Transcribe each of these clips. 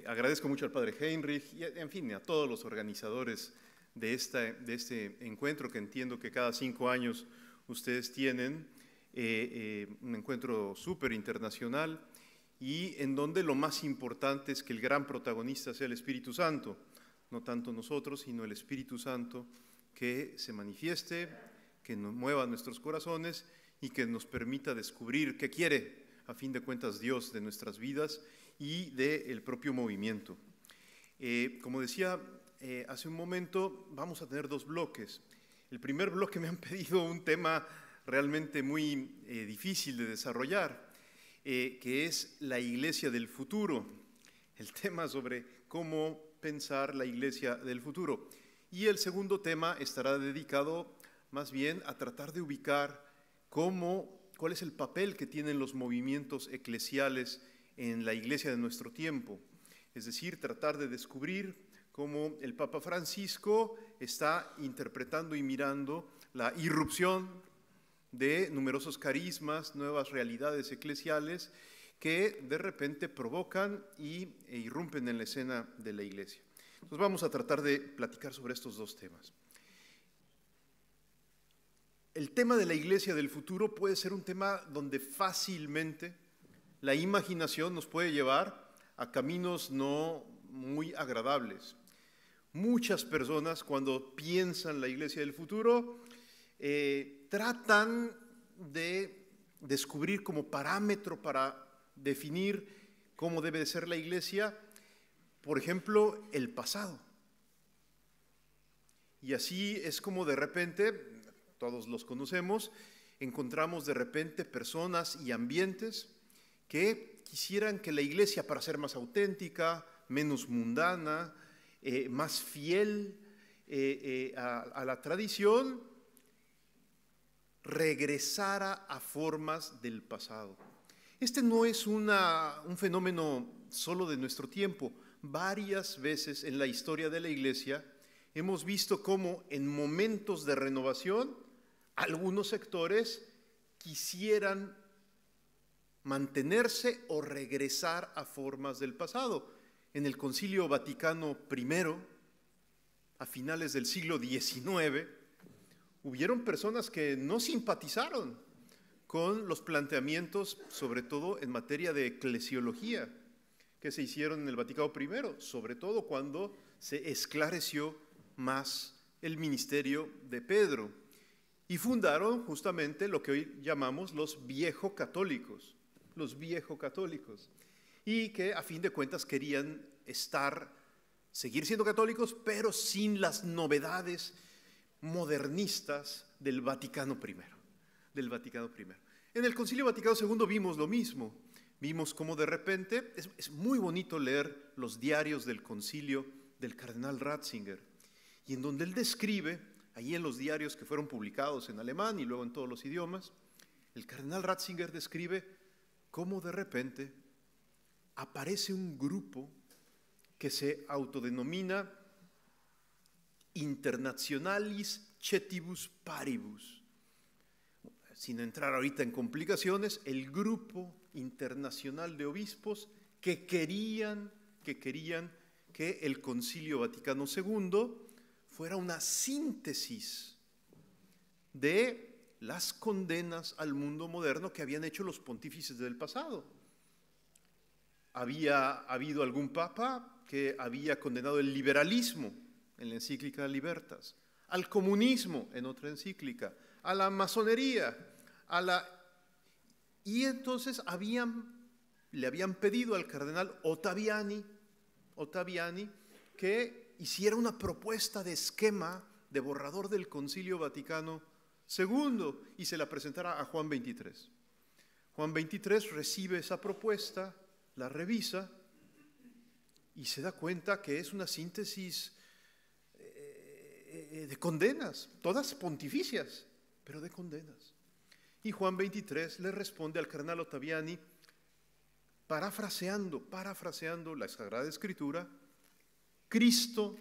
Agradezco mucho al Padre Heinrich y, en fin, a todos los organizadores de este encuentro que entiendo que cada 5 años ustedes tienen, un encuentro súper internacional y en donde lo más importante es que el gran protagonista sea el Espíritu Santo, no tanto nosotros, sino el Espíritu Santo que se manifieste, que nos mueva nuestros corazones y que nos permita descubrir qué quiere, a fin de cuentas, Dios de nuestras vidas y del propio movimiento. Como decía hace un momento, vamos a tener 2 bloques. El primer bloque me han pedido un tema realmente muy difícil de desarrollar, que es la iglesia del futuro, el tema sobre cómo pensar la iglesia del futuro. Y el segundo tema estará dedicado más bien a tratar de ubicar cuál es el papel que tienen los movimientos eclesiales en la iglesia de nuestro tiempo. Es decir, tratar de descubrir cómo el Papa Francisco está interpretando y mirando la irrupción de numerosos carismas, nuevas realidades eclesiales que de repente provocan e irrumpen en la escena de la iglesia. Entonces vamos a tratar de platicar sobre estos 2 temas. El tema de la iglesia del futuro puede ser un tema donde fácilmente la imaginación nos puede llevar a caminos no muy agradables. Muchas personas, cuando piensan la iglesia del futuro, tratan de descubrir como parámetro para definir cómo debe de ser la iglesia, por ejemplo, el pasado. Y así es como de repente, todos los conocemos, encontramos de repente personas y ambientes que quisieran que la iglesia, para ser más auténtica, menos mundana, más fiel a la tradición, regresara a formas del pasado. Este no es un fenómeno solo de nuestro tiempo. Varias veces en la historia de la iglesia hemos visto cómo en momentos de renovación algunos sectores quisieran mantenerse o regresar a formas del pasado. En el Concilio Vaticano I, a finales del siglo XIX, hubieron personas que no simpatizaron con los planteamientos, sobre todo en materia de eclesiología, que se hicieron en el Vaticano I, sobre todo cuando se esclareció más el ministerio de Pedro. Y fundaron justamente lo que hoy llamamos los viejocatólicos, y que a fin de cuentas querían seguir siendo católicos, pero sin las novedades modernistas del Vaticano I. En el Concilio Vaticano II vimos lo mismo. Vimos cómo de repente, es muy bonito leer los diarios del concilio del cardenal Ratzinger, y en donde él describe, ahí en los diarios que fueron publicados en alemán y luego en todos los idiomas, el cardenal Ratzinger describe cómo de repente aparece un grupo que se autodenomina Internationalis Cetibus Paribus. Sin entrar ahorita en complicaciones, el grupo internacional de obispos que querían que el Concilio Vaticano II fuera una síntesis de las condenas al mundo moderno que habían hecho los pontífices del pasado. Había habido algún papa que había condenado el liberalismo en la encíclica Libertas, al comunismo en otra encíclica, a la masonería, y entonces le habían pedido al cardenal Ottaviani que hiciera una propuesta de esquema de borrador del Concilio Vaticano II y se la presentara a Juan XXIII. Juan XXIII recibe esa propuesta, la revisa y se da cuenta que es una síntesis de condenas, todas pontificias, pero de condenas. Y Juan XXIII le responde al cardenal Ottaviani, parafraseando la Sagrada Escritura: Cristo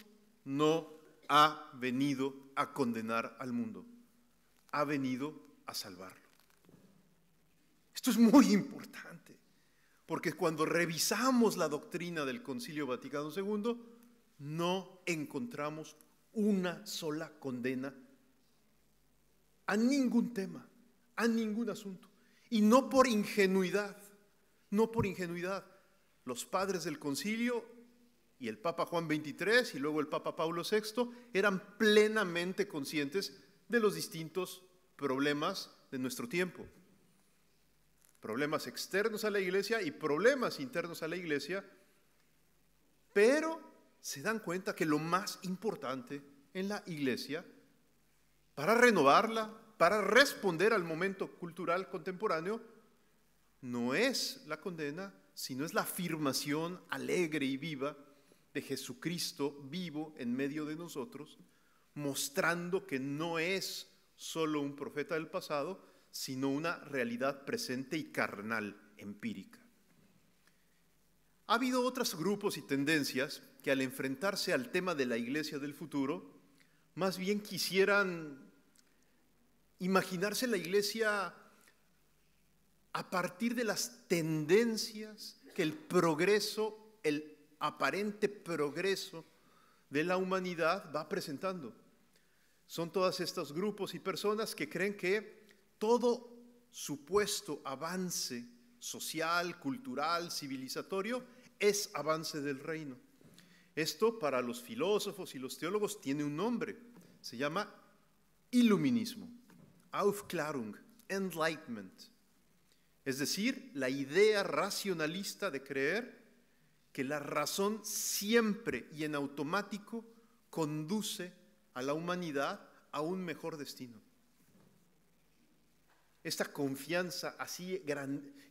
no ha venido a condenar al mundo, ha venido a salvarlo. Esto es muy importante, porque cuando revisamos la doctrina del Concilio Vaticano II, no encontramos una sola condena a ningún tema, a ningún asunto. Y no por ingenuidad, no por ingenuidad. Los padres del concilio y el Papa Juan XXIII y luego el Papa Pablo VI eran plenamente conscientes de los distintos problemas de nuestro tiempo. Problemas externos a la Iglesia y problemas internos a la Iglesia, pero se dan cuenta que lo más importante en la Iglesia, para renovarla, para responder al momento cultural contemporáneo, no es la condena, sino es la afirmación alegre y viva de Jesucristo vivo en medio de nosotros, mostrando que no es solo un profeta del pasado, sino una realidad presente y carnal, empírica. Ha habido otros grupos y tendencias que al enfrentarse al tema de la Iglesia del futuro, más bien quisieran imaginarse la Iglesia a partir de las tendencias que el progreso, el aparente progreso de la humanidad va presentando. Son todos estos grupos y personas que creen que todo supuesto avance social, cultural, civilizatorio es avance del reino. Esto para los filósofos y los teólogos tiene un nombre, se llama iluminismo, Aufklärung, Enlightenment. Es decir, la idea racionalista de creer que la razón siempre y en automático conduce a la humanidad a un mejor destino. Esta confianza así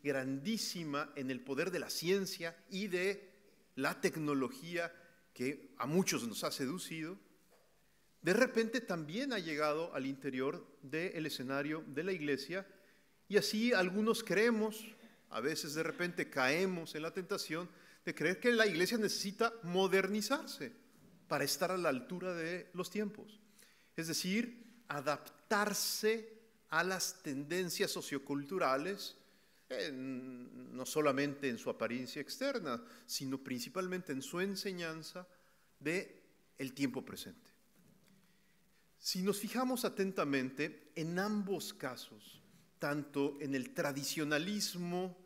grandísima en el poder de la ciencia y de la tecnología que a muchos nos ha seducido, de repente también ha llegado al interior del escenario de la Iglesia, y así algunos creemos, a veces de repente caemos en la tentación de creer que la Iglesia necesita modernizarse para estar a la altura de los tiempos. Es decir, adaptarse a las tendencias socioculturales, no solamente en su apariencia externa, sino principalmente en su enseñanza del tiempo presente. Si nos fijamos atentamente, en ambos casos, tanto en el tradicionalismo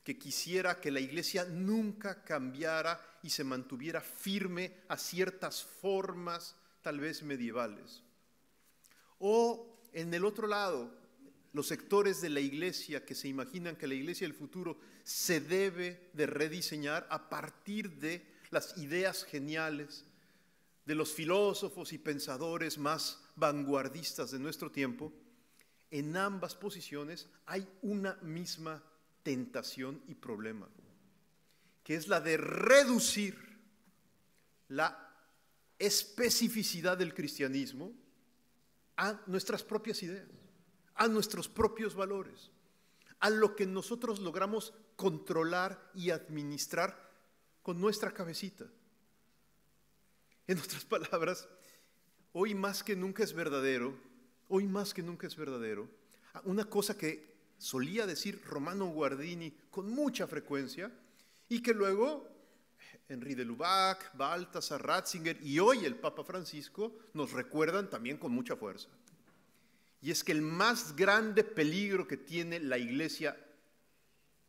que quisiera que la Iglesia nunca cambiara y se mantuviera firme a ciertas formas, tal vez medievales, o en el otro lado, los sectores de la Iglesia que se imaginan que la Iglesia del futuro se debe de rediseñar a partir de las ideas geniales de los filósofos y pensadores más vanguardistas de nuestro tiempo, en ambas posiciones hay una misma tentación y problema, que es la de reducir la especificidad del cristianismo a nuestras propias ideas, a nuestros propios valores, a lo que nosotros logramos controlar y administrar con nuestra cabecita. En otras palabras, hoy más que nunca es verdadero, una cosa que solía decir Romano Guardini con mucha frecuencia y que luego Henri de Lubac, Balthasar, Ratzinger y hoy el Papa Francisco nos recuerdan también con mucha fuerza. Y es que el más grande peligro que tiene la Iglesia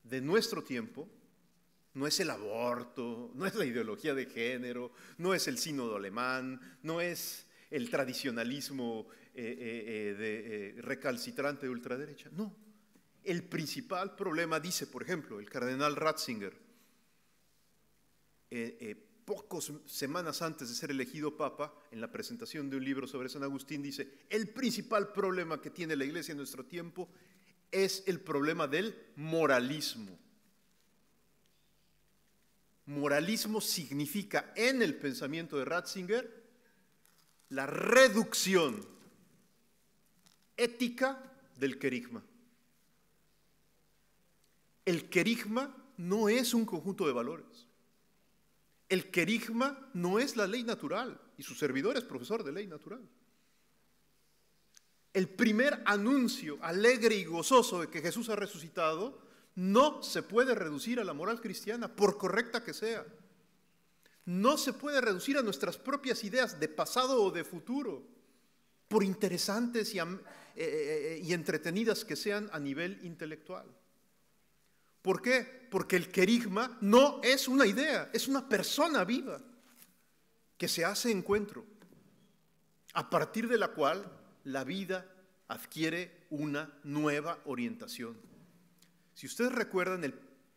de nuestro tiempo no es el aborto, no es la ideología de género, no es el sínodo alemán, no es el tradicionalismo recalcitrante de ultraderecha. No, el principal problema, dice por ejemplo el cardenal Ratzinger, pocas semanas antes de ser elegido papa, en la presentación de un libro sobre San Agustín, dice: el principal problema que tiene la Iglesia en nuestro tiempo es el problema del moralismo. Moralismo significa, en el pensamiento de Ratzinger, la reducción ética del querigma. El querigma no es un conjunto de valores. El querigma no es la ley natural, y su servidor es profesor de ley natural. El primer anuncio alegre y gozoso de que Jesús ha resucitado no se puede reducir a la moral cristiana, por correcta que sea. No se puede reducir a nuestras propias ideas de pasado o de futuro, por interesantes y entretenidas que sean a nivel intelectual. ¿Por qué? Porque el querigma no es una idea, es una persona viva que se hace encuentro, a partir de la cual la vida adquiere una nueva orientación. Si ustedes recuerdan el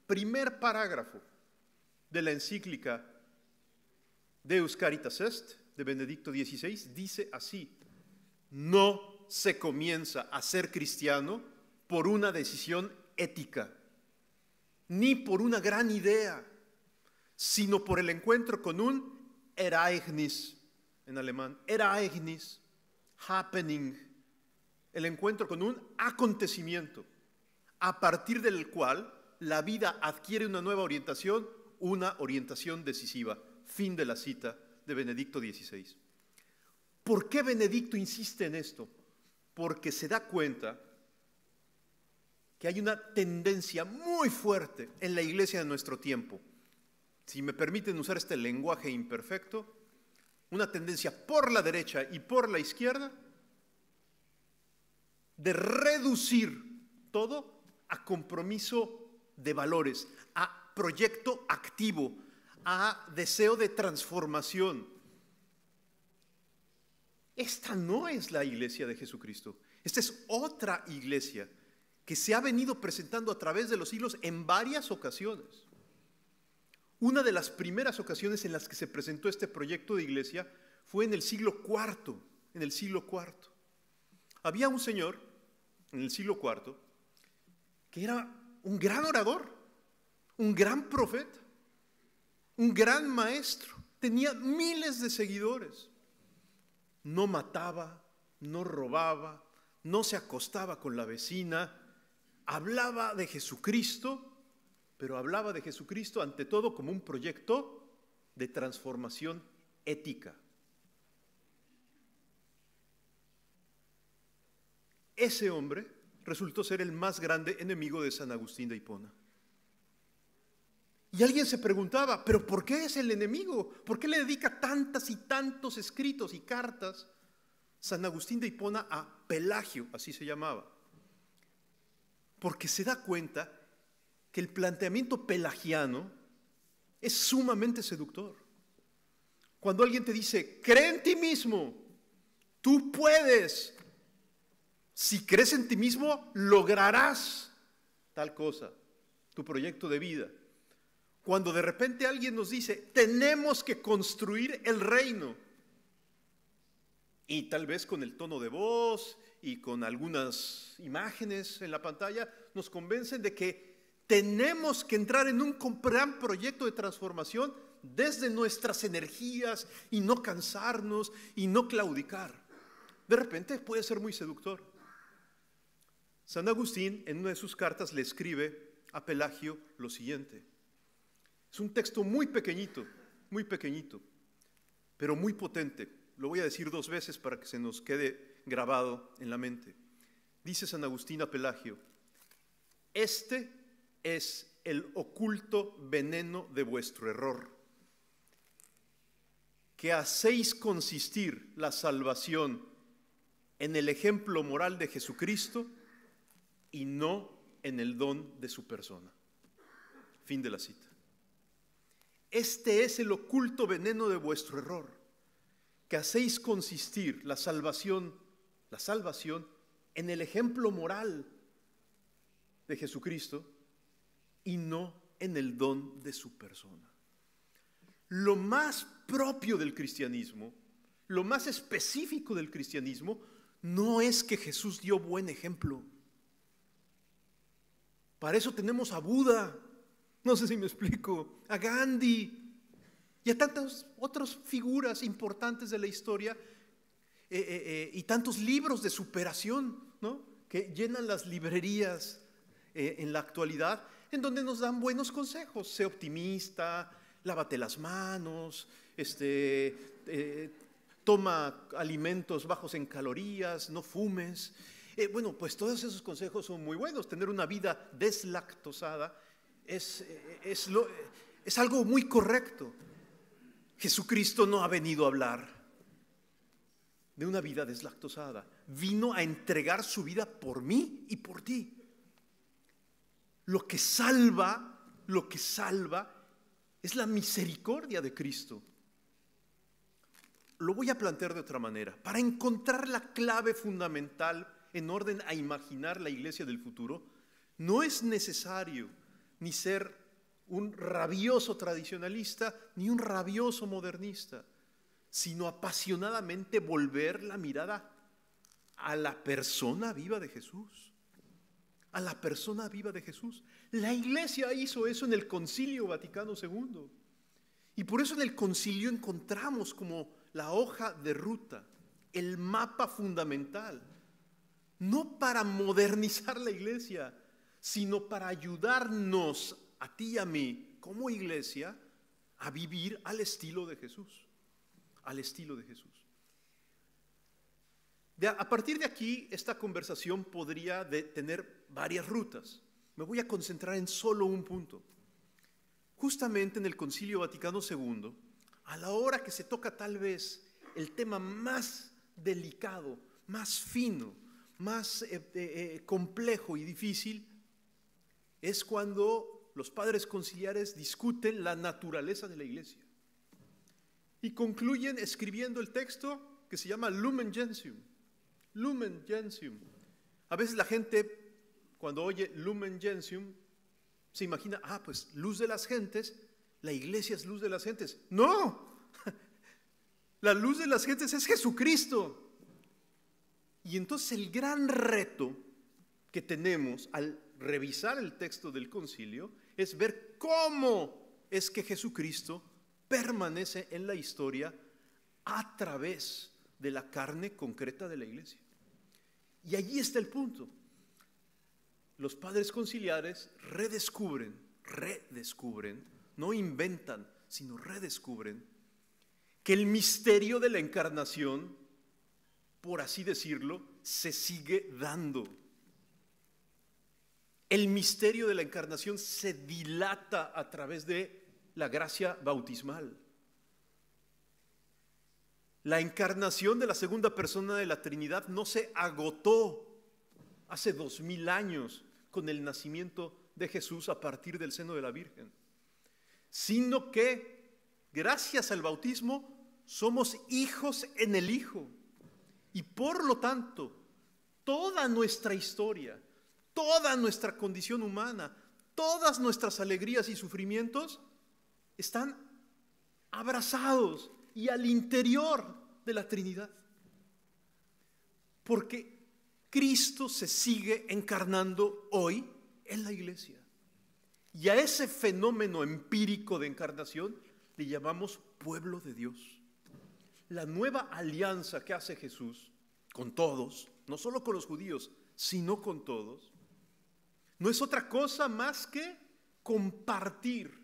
primer parágrafo de la encíclica Deus Caritas Est de Benedicto XVI, dice así: no se comienza a ser cristiano por una decisión ética, ni por una gran idea, sino por el encuentro con un Ereignis, en alemán, Ereignis, happening, el encuentro con un acontecimiento, a partir del cual la vida adquiere una nueva orientación, una orientación decisiva. Fin de la cita de Benedicto XVI. ¿Por qué Benedicto insiste en esto? Porque se da cuenta que hay una tendencia muy fuerte en la iglesia de nuestro tiempo, si me permiten usar este lenguaje imperfecto, una tendencia por la derecha y por la izquierda de reducir todo a compromiso de valores, a proyecto activo, a deseo de transformación. Esta no es la iglesia de Jesucristo. Esta es otra iglesia que se ha venido presentando a través de los siglos en varias ocasiones. Una de las primeras ocasiones en las que se presentó este proyecto de iglesia fue en el siglo IV. En el siglo IV. Había un señor en el siglo IV que era un gran orador, un gran profeta, un gran maestro, tenía miles de seguidores. No mataba, no robaba, no se acostaba con la vecina, hablaba de Jesucristo, pero hablaba de Jesucristo ante todo como un proyecto de transformación ética. Ese hombre resultó ser el más grande enemigo de San Agustín de Hipona. Y alguien se preguntaba, ¿pero por qué es el enemigo? ¿Por qué le dedica tantas y tantos escritos y cartas San Agustín de Hipona a Pelagio, así se llamaba? Porque se da cuenta que el planteamiento pelagiano es sumamente seductor. Cuando alguien te dice, cree en ti mismo, tú puedes, si crees en ti mismo, lograrás tal cosa, tu proyecto de vida. Cuando de repente alguien nos dice, tenemos que construir el reino, y tal vez con el tono de voz y con algunas imágenes en la pantalla, nos convencen de que tenemos que entrar en un gran proyecto de transformación desde nuestras energías y no cansarnos y no claudicar. De repente puede ser muy seductor. San Agustín en una de sus cartas le escribe a Pelagio lo siguiente. Es un texto muy pequeñito, pero muy potente. Lo voy a decir 2 veces para que se nos quede grabado en la mente. Dice San Agustín a Pelagio, este es el oculto veneno de vuestro error, que hacéis consistir la salvación en el ejemplo moral de Jesucristo y no en el don de su persona. Fin de la cita. Este es el oculto veneno de vuestro error, que hacéis consistir la salvación en el ejemplo moral de Jesucristo y no en el don de su persona. Lo más propio del cristianismo, lo más específico del cristianismo, no es que Jesús dio buen ejemplo. Para eso tenemos a Buda, no sé si me explico, a Gandhi y a tantas otras figuras importantes de la historia y tantos libros de superación, ¿no?, que llenan las librerías en la actualidad, en donde nos dan buenos consejos. Sé optimista, lávate las manos, toma alimentos bajos en calorías, no fumes. Bueno, pues todos esos consejos son muy buenos. Tener una vida deslactosada es algo muy correcto. Jesucristo no ha venido a hablar de una vida deslactosada. Vino a entregar su vida por mí y por ti. Lo que salva es la misericordia de Cristo. Lo voy a plantear de otra manera. Para encontrar la clave fundamental en orden a imaginar la iglesia del futuro, no es necesario ni ser un rabioso tradicionalista ni un rabioso modernista, sino apasionadamente volver la mirada a la persona viva de Jesús. A la persona viva de Jesús. La iglesia hizo eso en el Concilio Vaticano II. Y por eso en el concilio encontramos como la hoja de ruta, el mapa fundamental, no para modernizar la iglesia, sino para ayudarnos a ti y a mí como iglesia a vivir al estilo de Jesús, al estilo de Jesús. A partir de aquí, esta conversación podría tener varias rutas. Me voy a concentrar en solo un punto. Justamente en el Concilio Vaticano II, a la hora que se toca tal vez el tema más delicado, más fino, más complejo y difícil, es cuando los padres conciliares discuten la naturaleza de la iglesia. Y concluyen escribiendo el texto que se llama Lumen Gentium. Lumen Gentium. A veces la gente, cuando oye Lumen Gentium, se imagina, pues luz de las gentes, la iglesia es luz de las gentes. ¡No! La luz de las gentes es Jesucristo. Y entonces el gran reto que tenemos al revisar el texto del concilio es ver cómo es que Jesucristo permanece en la historia a través de la carne concreta de la iglesia. Y allí está el punto. Los padres conciliares redescubren, no inventan, sino redescubren que el misterio de la encarnación, por así decirlo, se sigue dando. El misterio de la encarnación se dilata a través de la gracia bautismal. La encarnación de la segunda persona de la Trinidad no se agotó hace 2000 años con el nacimiento de Jesús a partir del seno de la Virgen, sino que gracias al bautismo somos hijos en el Hijo. Y por lo tanto, toda nuestra historia, toda nuestra condición humana, todas nuestras alegrías y sufrimientos están abrazados y al interior de la Trinidad. Porque Cristo se sigue encarnando hoy en la iglesia. Y a ese fenómeno empírico de encarnación le llamamos pueblo de Dios. La nueva alianza que hace Jesús con todos, no solo con los judíos, sino con todos, no es otra cosa más que compartir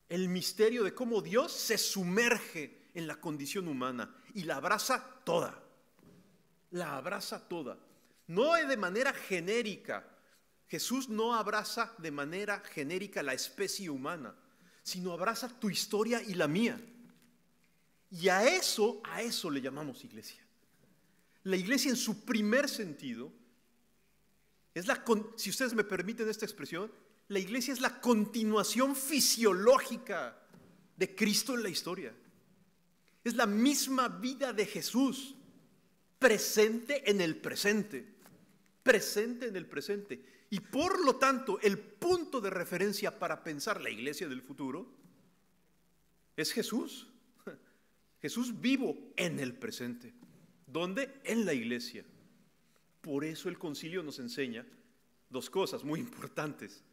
el misterio de cómo Dios se sumerge en la condición humana y la abraza toda. La abraza toda. No de manera genérica. Jesús no abraza de manera genérica la especie humana, sino abraza tu historia y la mía. Y a eso le llamamos iglesia. La iglesia en su primer sentido es si ustedes me permiten esta expresión, la iglesia es la continuación fisiológica de Cristo en la historia. Es la misma vida de Jesús, presente en el presente. Presente en el presente. Y por lo tanto, el punto de referencia para pensar la iglesia del futuro es Jesús. Jesús vivo en el presente. ¿Dónde? En la iglesia. Por eso el concilio nos enseña dos cosas muy importantes.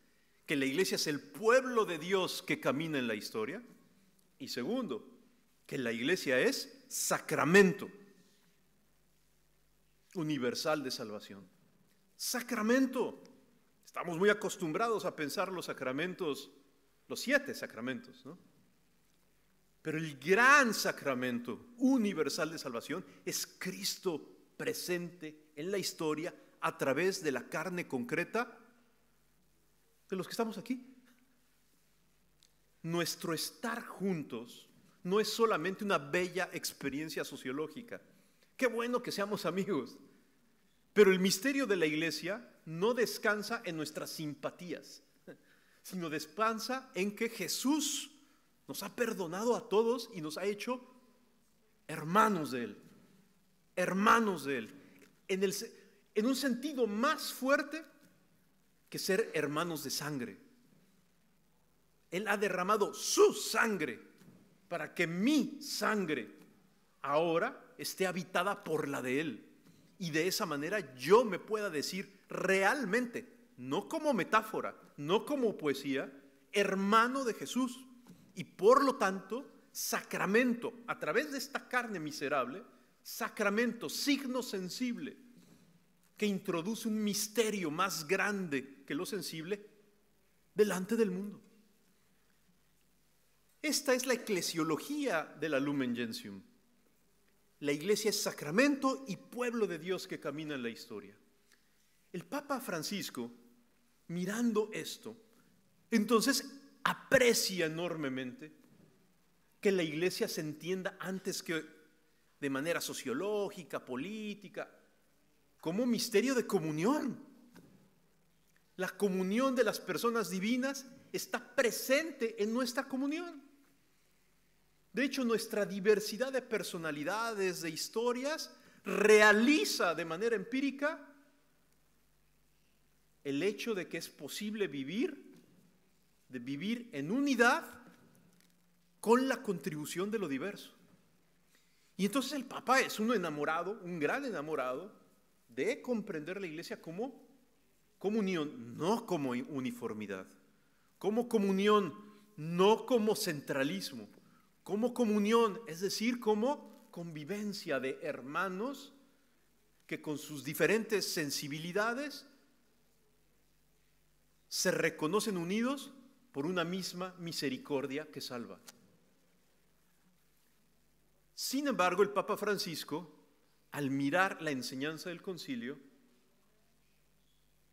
Que la iglesia es el pueblo de Dios que camina en la historia. Y segundo, que la iglesia es sacramento universal de salvación. Sacramento. Estamos muy acostumbrados a pensar los sacramentos, los 7 sacramentos, ¿no? Pero el gran sacramento universal de salvación es Cristo presente en la historia a través de la carne concreta de los que estamos aquí. Nuestro estar juntos no es solamente una bella experiencia sociológica. Qué bueno que seamos amigos. Pero el misterio de la iglesia no descansa en nuestras simpatías, sino descansa en que Jesús nos ha perdonado a todos y nos ha hecho hermanos de Él. Hermanos de Él. En un sentido más fuerte que ser hermanos de sangre. Él ha derramado su sangre para que mi sangre ahora esté habitada por la de Él. Y de esa manera yo me pueda decir realmente, no como metáfora, no como poesía, hermano de Jesús. Y por lo tanto, sacramento, a través de esta carne miserable, sacramento, signo sensible, que introduce un misterio más grande que lo sensible delante del mundo. Esta es la eclesiología de la Lumen Gentium. La iglesia es sacramento y pueblo de Dios que camina en la historia. El Papa Francisco, mirando esto, entonces aprecia enormemente que la iglesia se entienda antes que de manera sociológica, política, como un misterio de comunión. La comunión de las personas divinas está presente en nuestra comunión. De hecho, nuestra diversidad de personalidades, de historias, realiza de manera empírica el hecho de que es posible vivir en unidad con la contribución de lo diverso. Y entonces el Papa es un enamorado, un gran enamorado, de comprender la iglesia como comunión, no como uniformidad, como comunión, no como centralismo, como comunión, es decir, como convivencia de hermanos que con sus diferentes sensibilidades se reconocen unidos por una misma misericordia que salva. Sin embargo, el Papa Francisco, al mirar la enseñanza del concilio,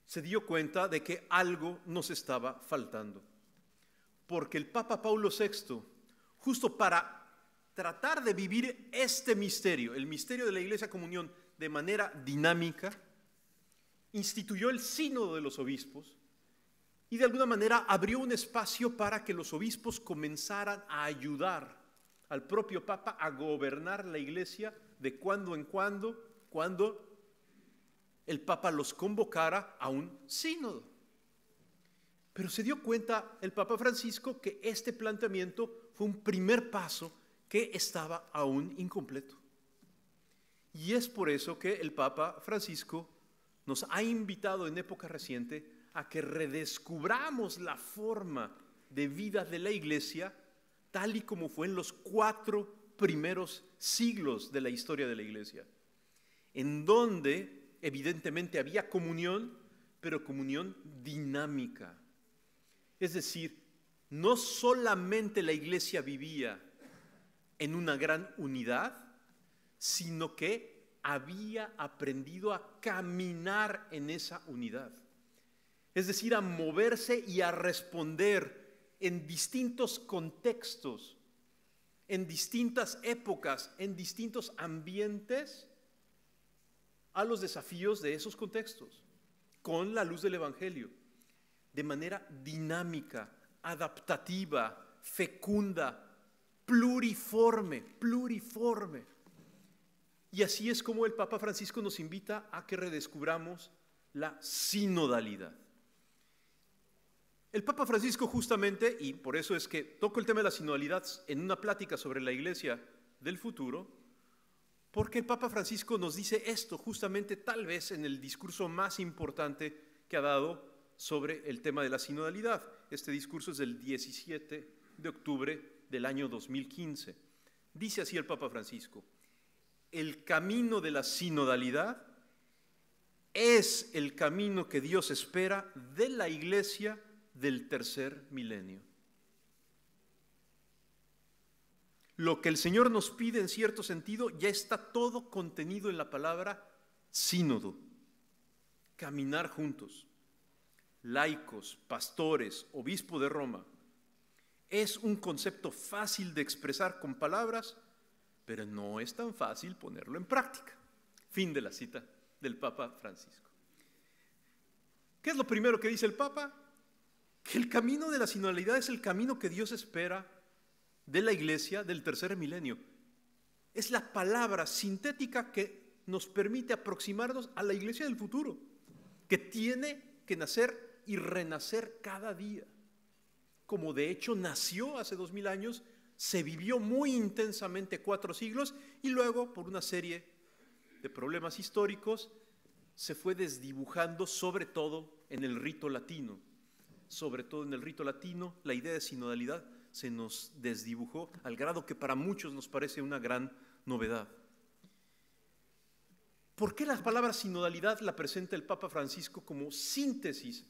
se dio cuenta de que algo nos estaba faltando. Porque el Papa Paulo VI, justo para tratar de vivir este misterio, el misterio de la Iglesia Comunión, de manera dinámica, instituyó el sínodo de los obispos y de alguna manera abrió un espacio para que los obispos comenzaran a ayudar al propio Papa a gobernar la Iglesia de cuando en cuando el Papa los convocara a un sínodo. Pero se dio cuenta el Papa Francisco que este planteamiento fue un primer paso que estaba aún incompleto. Y es por eso que el Papa Francisco nos ha invitado en época reciente a que redescubramos la forma de vida de la Iglesia tal y como fue en los 4 primeros siglos de la historia de la Iglesia, en donde evidentemente había comunión, pero comunión dinámica. Es decir, no solamente la Iglesia vivía en una gran unidad, sino que había aprendido a caminar en esa unidad. Es decir, a moverse y a responder en distintos contextos, en distintas épocas, en distintos ambientes, a los desafíos de esos contextos, con la luz del Evangelio, de manera dinámica, adaptativa, fecunda, pluriforme. Y así es como el Papa Francisco nos invita a que redescubramos la sinodalidad. El Papa Francisco justamente, y por eso es que toco el tema de la sinodalidad en una plática sobre la Iglesia del futuro, porque el Papa Francisco nos dice esto justamente tal vez en el discurso más importante que ha dado sobre el tema de la sinodalidad. Este discurso es del 17 de octubre del año 2015. Dice así el Papa Francisco: el camino de la sinodalidad es el camino que Dios espera de la Iglesia del tercer milenio. Lo que el Señor nos pide en cierto sentido ya está todo contenido en la palabra sínodo. Caminar juntos. Laicos, pastores, obispo de Roma. Es un concepto fácil de expresar con palabras, pero no es tan fácil ponerlo en práctica. Fin de la cita del Papa Francisco. ¿Qué es lo primero que dice el Papa? Que el camino de la sinodalidad es el camino que Dios espera de la iglesia del tercer milenio. Es la palabra sintética que nos permite aproximarnos a la iglesia del futuro, que tiene que nacer y renacer cada día. Como de hecho nació hace 2000 años, se vivió muy intensamente 4 siglos y luego, por una serie de problemas históricos, se fue desdibujando, sobre todo en el rito latino. Sobre todo en el rito latino, la idea de sinodalidad se nos desdibujó al grado que para muchos nos parece una gran novedad. ¿Por qué la palabra sinodalidad la presenta el Papa Francisco como síntesis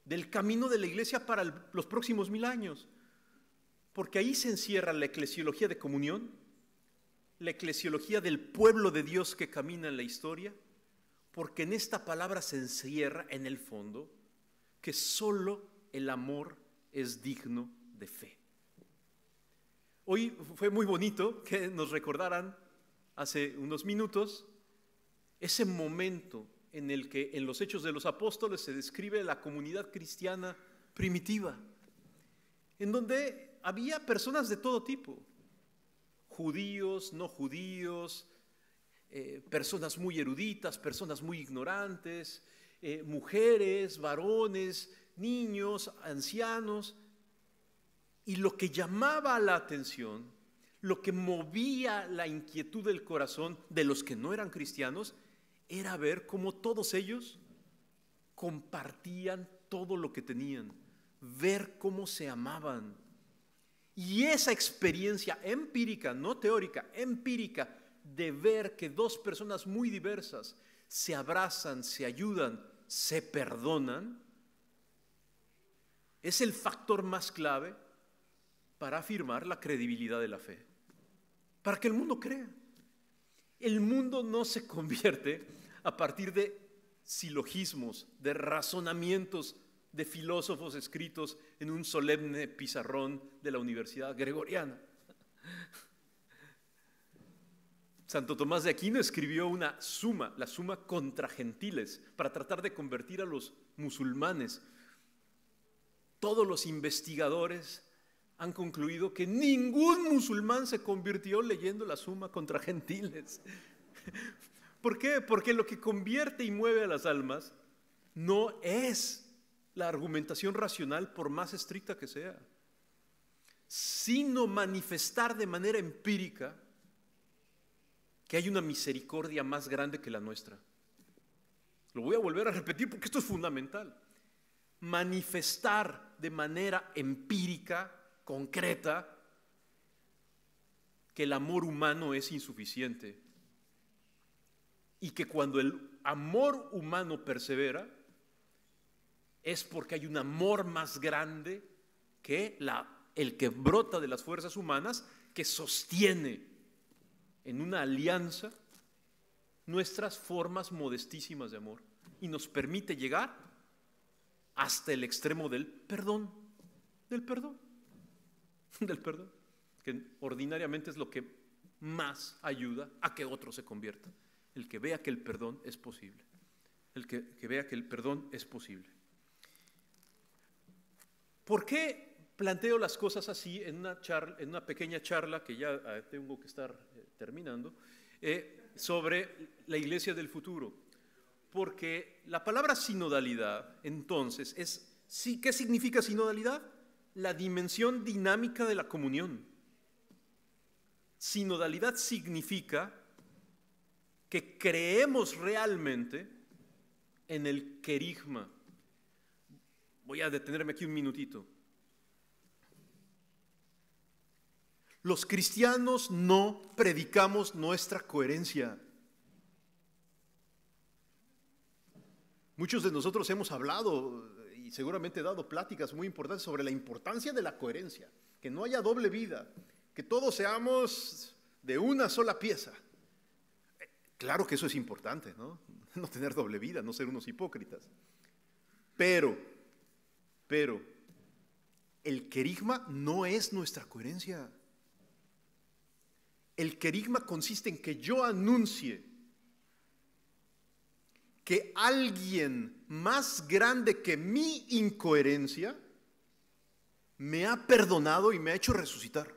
del camino de la Iglesia para los próximos 1000 años? Porque ahí se encierra la eclesiología de comunión, la eclesiología del pueblo de Dios que camina en la historia, porque en esta palabra se encierra en el fondo que solo el amor es digno de fe. Hoy fue muy bonito que nos recordaran hace unos minutos ese momento en el que en los Hechos de los Apóstoles se describe la comunidad cristiana primitiva, en donde había personas de todo tipo, judíos, no judíos, personas muy eruditas, personas muy ignorantes, mujeres, varones, niños, ancianos. Y lo que llamaba la atención, lo que movía la inquietud del corazón de los que no eran cristianos, era ver cómo todos ellos compartían todo lo que tenían, ver cómo se amaban. Y esa experiencia empírica, no teórica, empírica, de ver que 2 personas muy diversas se abrazan, se ayudan, se perdonan, es el factor más clave para afirmar la credibilidad de la fe, para que el mundo crea. El mundo no se convierte a partir de silogismos, de razonamientos de filósofos escritos en un solemne pizarrón de la Universidad Gregoriana. Santo Tomás de Aquino escribió una suma, la suma contra gentiles, para tratar de convertir a los musulmanes. Todos los investigadores han concluido que ningún musulmán se convirtió leyendo la suma contra gentiles. ¿Por qué? Porque lo que convierte y mueve a las almas no es la argumentación racional, por más estricta que sea, sino manifestar de manera empírica que hay una misericordia más grande que la nuestra. Lo voy a volver a repetir porque esto es fundamental. Manifestar de manera empírica, concreta, que el amor humano es insuficiente y que cuando el amor humano persevera es porque hay un amor más grande que el que brota de las fuerzas humanas, que sostiene en una alianza nuestras formas modestísimas de amor y nos permite llegar hasta el extremo del perdón, del perdón, que ordinariamente es lo que más ayuda a que otro se convierta, el que vea que el perdón es posible, el que vea que el perdón es posible. ¿Por qué planteo las cosas así en una pequeña charla que ya tengo que estar terminando, sobre la iglesia del futuro? Porque la palabra sinodalidad, entonces, ¿qué significa sinodalidad? La dimensión dinámica de la comunión. Sinodalidad significa que creemos realmente en el querigma. Voy a detenerme aquí un minutito. Los cristianos no predicamos nuestra coherencia. Muchos de nosotros hemos hablado y seguramente dado pláticas muy importantes sobre la importancia de la coherencia, que no haya doble vida, que todos seamos de una sola pieza. Claro que eso es importante, ¿no? No tener doble vida, no ser unos hipócritas. Pero, el querigma no es nuestra coherencia. El querigma consiste en que yo anuncie que alguien más grande que mi incoherencia me ha perdonado y me ha hecho resucitar.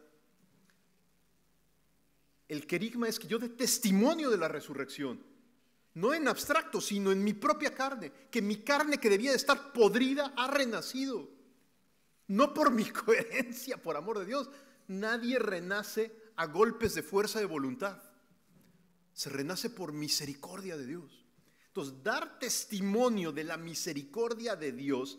El querigma es que yo dé testimonio de la resurrección, no en abstracto, sino en mi propia carne, que mi carne que debía de estar podrida ha renacido. No por mi coherencia, por amor de Dios. Nadie renace a golpes de fuerza de voluntad. Se renace por misericordia de Dios. Entonces, dar testimonio de la misericordia de Dios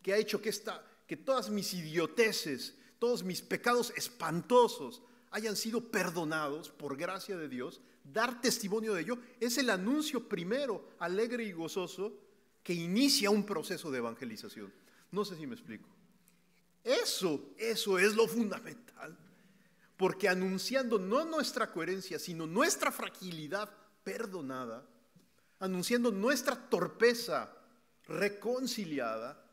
que ha hecho que todas mis idioteces, todos mis pecados espantosos hayan sido perdonados por gracia de Dios, dar testimonio de ello es el anuncio primero, alegre y gozoso, que inicia un proceso de evangelización. No sé si me explico. Eso es lo fundamental, porque anunciando no nuestra coherencia, sino nuestra fragilidad perdonada, anunciando nuestra torpeza reconciliada,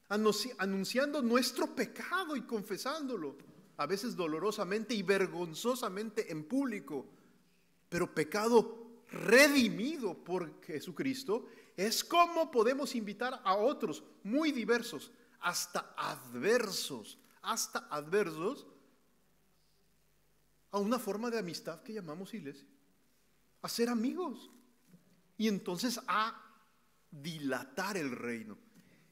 anunciando nuestro pecado y confesándolo, a veces dolorosamente y vergonzosamente en público, pero pecado redimido por Jesucristo, es como podemos invitar a otros muy diversos, hasta adversos, a una forma de amistad que llamamos iglesia, a ser amigos y entonces a dilatar el reino.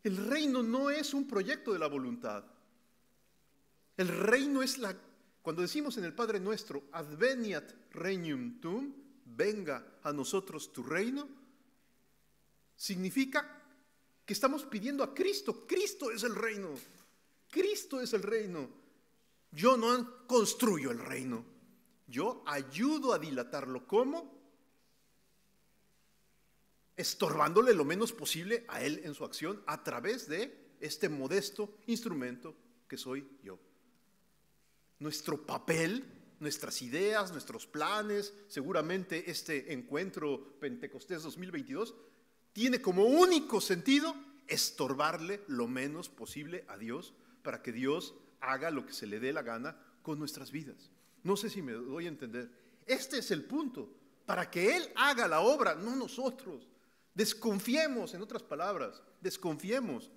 El reino no es un proyecto de la voluntad. El reino es cuando decimos en el Padre Nuestro, adveniat regnum tuum, venga a nosotros tu reino, significa que estamos pidiendo a Cristo. Cristo es el reino. Cristo es el reino. Yo no construyo el reino. Yo ayudo a dilatarlo. ¿Cómo? Estorbándole lo menos posible a Él en su acción a través de este modesto instrumento que soy yo. Nuestro papel, nuestras ideas, nuestros planes, seguramente este encuentro Pentecostés 2022 tiene como único sentido estorbarle lo menos posible a Dios para que Dios haga lo que se le dé la gana con nuestras vidas. No sé si me doy a entender. Este es el punto, para que Él haga la obra, no nosotros. Desconfiemos, en otras palabras, desconfiemos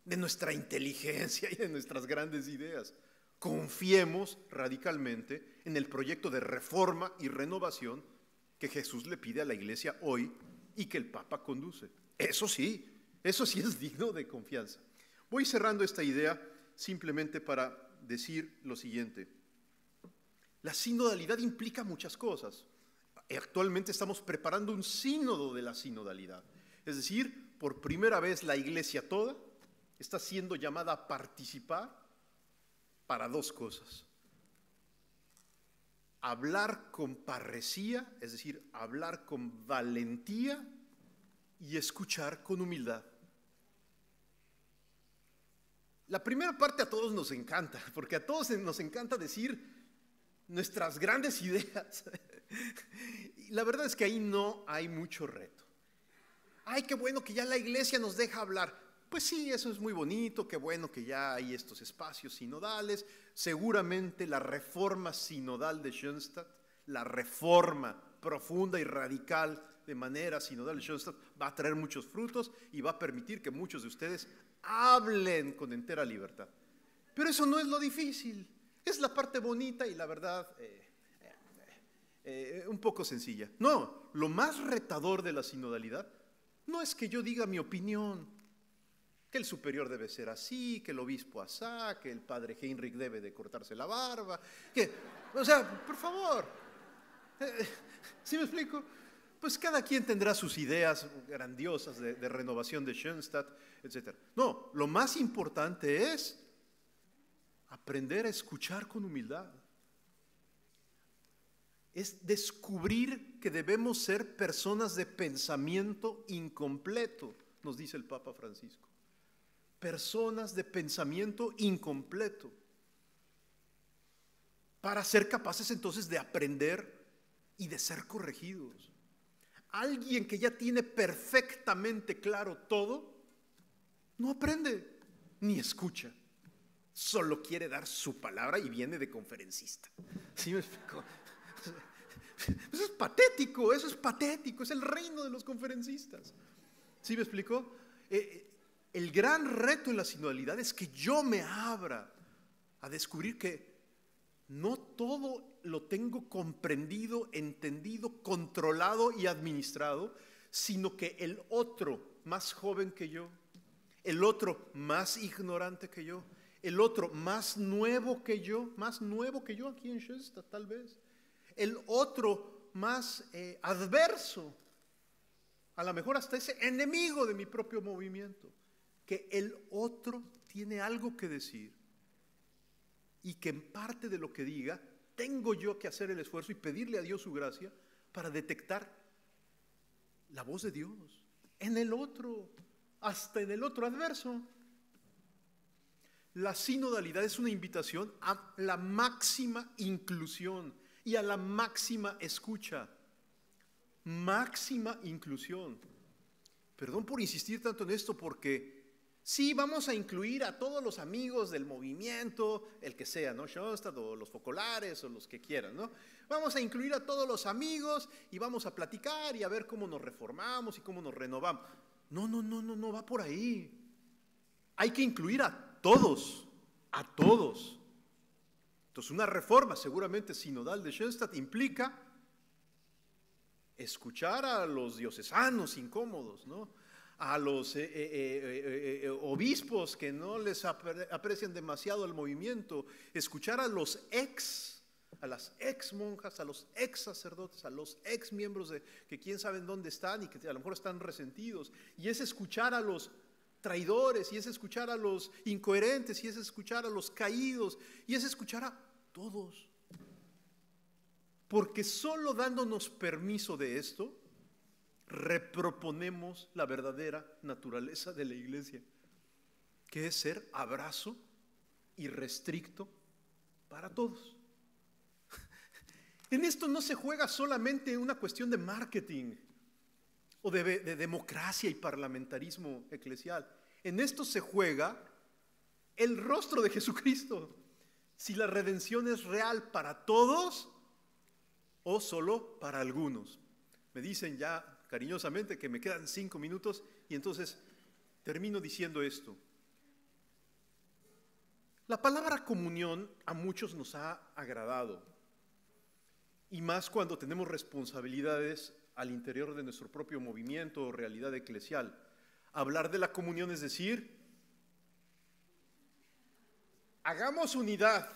de nuestra inteligencia y de nuestras grandes ideas. Confiemos radicalmente en el proyecto de reforma y renovación que Jesús le pide a la iglesia hoy y que el Papa conduce. Eso sí es digno de confianza. Voy cerrando esta idea simplemente para decir lo siguiente. La sinodalidad implica muchas cosas. Actualmente estamos preparando un sínodo de la sinodalidad. Es decir, por primera vez la iglesia toda está siendo llamada a participar para dos cosas. Hablar con parresía, es decir, hablar con valentía y escuchar con humildad. La primera parte a todos nos encanta, porque a todos nos encanta decir nuestras grandes ideas. Y la verdad es que ahí no hay mucho reto. Ay, qué bueno que ya la iglesia nos deja hablar. Pues sí, eso es muy bonito, qué bueno que ya hay estos espacios sinodales. Seguramente la reforma sinodal de Schoenstatt, la reforma profunda y radical de manera sinodal de Schoenstatt va a traer muchos frutos y va a permitir que muchos de ustedes hablen con entera libertad. Pero eso no es lo difícil, es la parte bonita y la verdad un poco sencilla. No, lo más retador de la sinodalidad no es que yo diga mi opinión, que el superior debe ser así, que el obispo asá, que el padre Heinrich debe de cortarse la barba, por favor, ¿sí me explico? Pues cada quien tendrá sus ideas grandiosas de renovación de Schoenstatt, etc. No, lo más importante es aprender a escuchar con humildad. Es descubrir que debemos ser personas de pensamiento incompleto, nos dice el Papa Francisco. Personas de pensamiento incompleto. para ser capaces entonces de aprender y de ser corregidos. Alguien que ya tiene perfectamente claro todo, no aprende ni escucha. Solo quiere dar su palabra y viene de conferencista. ¿Sí me explico? Eso es patético, es el reino de los conferencistas. ¿Sí me explico? El gran reto en la sinodalidad es que yo me abra a descubrir que no todo lo tengo comprendido, entendido, controlado y administrado, sino que el otro más joven que yo, el otro más ignorante que yo, el otro más nuevo que yo aquí en Shasta tal vez, el otro más adverso, a lo mejor hasta ese enemigo de mi propio movimiento, que el otro tiene algo que decir y que en parte de lo que diga tengo yo que hacer el esfuerzo y pedirle a Dios su gracia para detectar la voz de Dios en el otro, hasta en el otro adverso. La sinodalidad es una invitación a la máxima inclusión y a la máxima escucha. Máxima inclusión. Perdón por insistir tanto en esto, porque sí, vamos a incluir a todos los amigos del movimiento, el que sea, ¿no? Schoenstatt o los focolares o los que quieran, ¿no? Vamos a incluir a todos los amigos y vamos a platicar y a ver cómo nos reformamos y cómo nos renovamos. No va por ahí. Hay que incluir a todos, a todos. Entonces, una reforma seguramente sinodal de Schoenstatt implica escuchar a los diocesanos incómodos, ¿no? A los obispos que no les aprecian demasiado el movimiento, escuchar a las ex monjas, a los ex sacerdotes, a los ex miembros que quién sabe en dónde están y que a lo mejor están resentidos, y es escuchar a los traidores, y es escuchar a los incoherentes, y es escuchar a los caídos, y es escuchar a todos. Porque solo dándonos permiso de esto, reproponemos la verdadera naturaleza de la iglesia, que es ser abrazo irrestricto para todos. En esto no se juega solamente una cuestión de marketing o de democracia y parlamentarismo eclesial. En esto se juega el rostro de Jesucristo. Si la redención es real para todos o solo para algunos. Me dicen ya cariñosamente que me quedan 5 minutos y entonces termino diciendo esto. La palabra comunión a muchos nos ha agradado, y más cuando tenemos responsabilidades al interior de nuestro propio movimiento o realidad eclesial. Hablar de la comunión es decir, hagamos unidad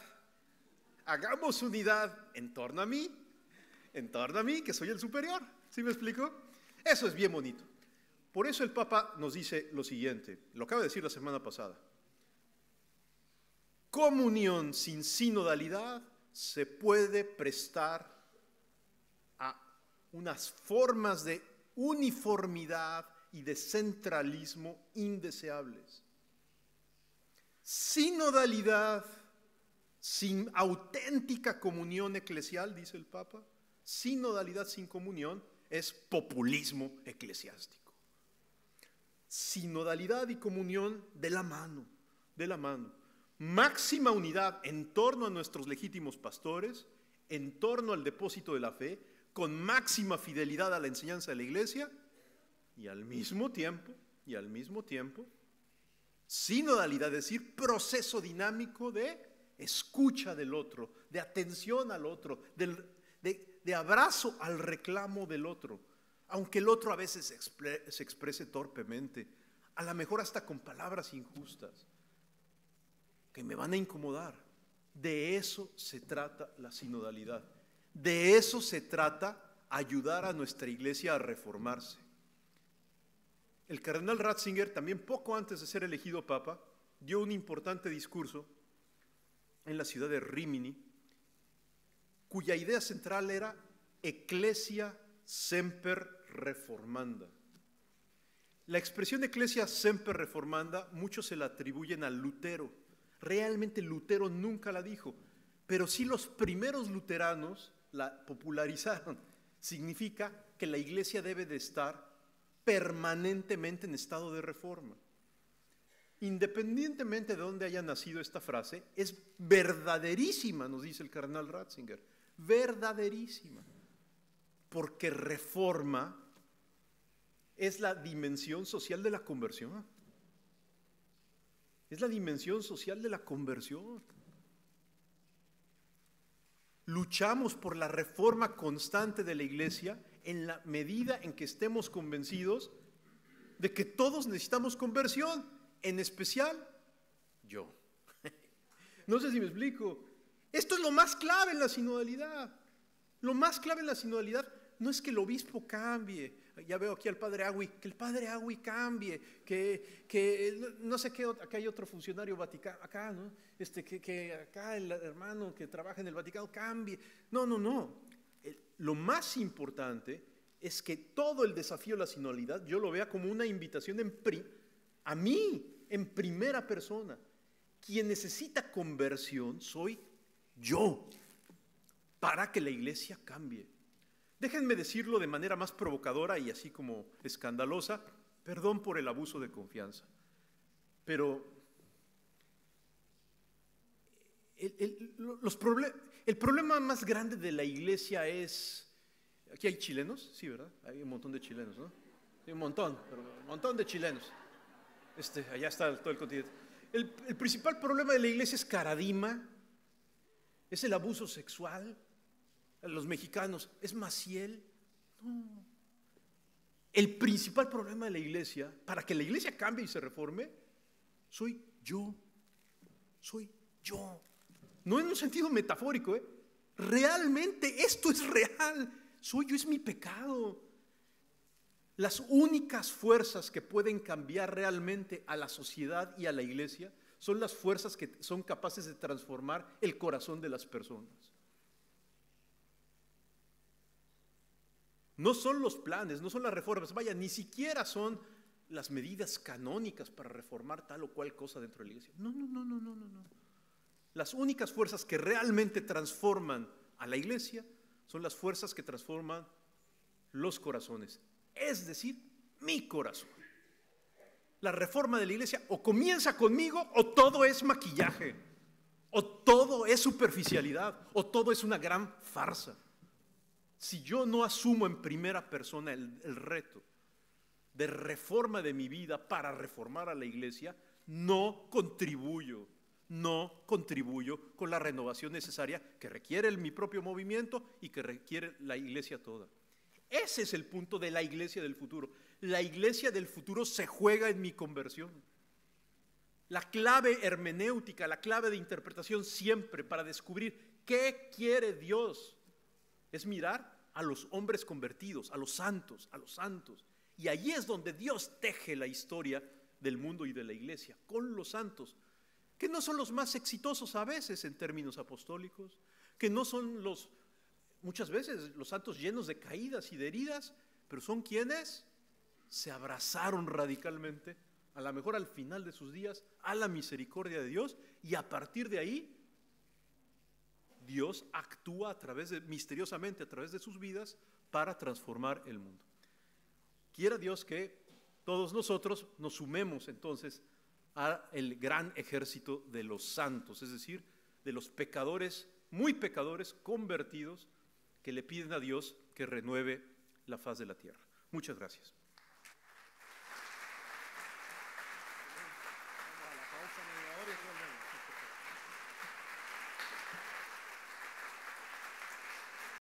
en torno a mí, que soy el superior. ¿Sí me explico? Eso es bien bonito. Por eso el Papa nos dice lo siguiente, lo acaba de decir la semana pasada. Comunión sin sinodalidad se puede prestar a unas formas de uniformidad y de centralismo indeseables. Sinodalidad sin auténtica comunión eclesial, dice el Papa, sinodalidad sin comunión es populismo eclesiástico. Sinodalidad y comunión de la mano, de la mano. Máxima unidad en torno a nuestros legítimos pastores, en torno al depósito de la fe, con máxima fidelidad a la enseñanza de la iglesia y al mismo tiempo, sinodalidad, es decir, proceso dinámico de escucha del otro, de atención al otro, de abrazo al reclamo del otro, aunque el otro a veces se exprese torpemente, a lo mejor hasta con palabras injustas, que me van a incomodar. De eso se trata la sinodalidad, de eso se trata ayudar a nuestra iglesia a reformarse. El cardenal Ratzinger, también poco antes de ser elegido papa, dio un importante discurso en la ciudad de Rímini, cuya idea central era Ecclesia semper reformanda. La expresión Ecclesia semper reformanda muchos se la atribuyen a Lutero. Realmente Lutero nunca la dijo, pero sí los primeros luteranos la popularizaron. Significa que la iglesia debe de estar permanentemente en estado de reforma. Independientemente de dónde haya nacido esta frase, es verdaderísima, nos dice el cardenal Ratzinger, verdaderísima, porque reforma es la dimensión social de la conversión. Es la dimensión social de la conversión. Luchamos por la reforma constante de la iglesia en la medida en que estemos convencidos de que todos necesitamos conversión, en especial yo. No sé si me explico. Esto es lo más clave en la sinodalidad. Lo más clave en la sinodalidad no es que el obispo cambie. Ya veo aquí al padre Agui, que el padre Agui cambie, que no sé qué, acá hay otro funcionario vaticano, acá, ¿no? Que acá el hermano que trabaja en el Vaticano cambie. No, no, no. Lo más importante es que todo el desafío de la sinodalidad yo lo vea como una invitación a mí, en primera persona. Quien necesita conversión soy yo, para que la iglesia cambie. Déjenme decirlo de manera más provocadora y así como escandalosa, perdón por el abuso de confianza, pero el problema más grande de la iglesia es, aquí hay chilenos, sí, ¿verdad? Hay un montón de chilenos, ¿no? Hay un montón de chilenos. Allá está todo el continente. El principal problema de la iglesia es Caradima, es el abuso sexual. Los mexicanos, ¿es Maciel? No. El principal problema de la iglesia, para que la iglesia cambie y se reforme, soy yo. Soy yo. No en un sentido metafórico, ¿eh? Realmente esto es real. Soy yo, es mi pecado. Las únicas fuerzas que pueden cambiar realmente a la sociedad y a la iglesia son las fuerzas que son capaces de transformar el corazón de las personas. No son los planes, no son las reformas, vaya, ni siquiera son las medidas canónicas para reformar tal o cual cosa dentro de la iglesia. No, no, no, no, no, no. Las únicas fuerzas que realmente transforman a la iglesia son las fuerzas que transforman los corazones, es decir, mi corazón. La reforma de la iglesia o comienza conmigo o todo es maquillaje, o todo es superficialidad, o todo es una gran farsa. Si yo no asumo en primera persona el reto de reforma de mi vida para reformar a la iglesia, no contribuyo con la renovación necesaria que requiere mi propio movimiento y que requiere la iglesia toda. Ese es el punto de la iglesia del futuro. La iglesia del futuro se juega en mi conversión. La clave hermenéutica, la clave de interpretación siempre para descubrir qué quiere Dios es mirar a los hombres convertidos, a los santos, Y allí es donde Dios teje la historia del mundo y de la iglesia, con los santos, que no son los más exitosos a veces en términos apostólicos, que no son muchas veces los santos llenos de caídas y de heridas, pero son quienes se abrazaron radicalmente, a lo mejor al final de sus días, a la misericordia de Dios, y a partir de ahí Dios actúa misteriosamente a través de sus vidas para transformar el mundo. Quiera Dios que todos nosotros nos sumemos entonces al gran ejército de los santos, es decir, de los pecadores, muy pecadores, convertidos, que le piden a Dios que renueve la faz de la tierra. Muchas gracias.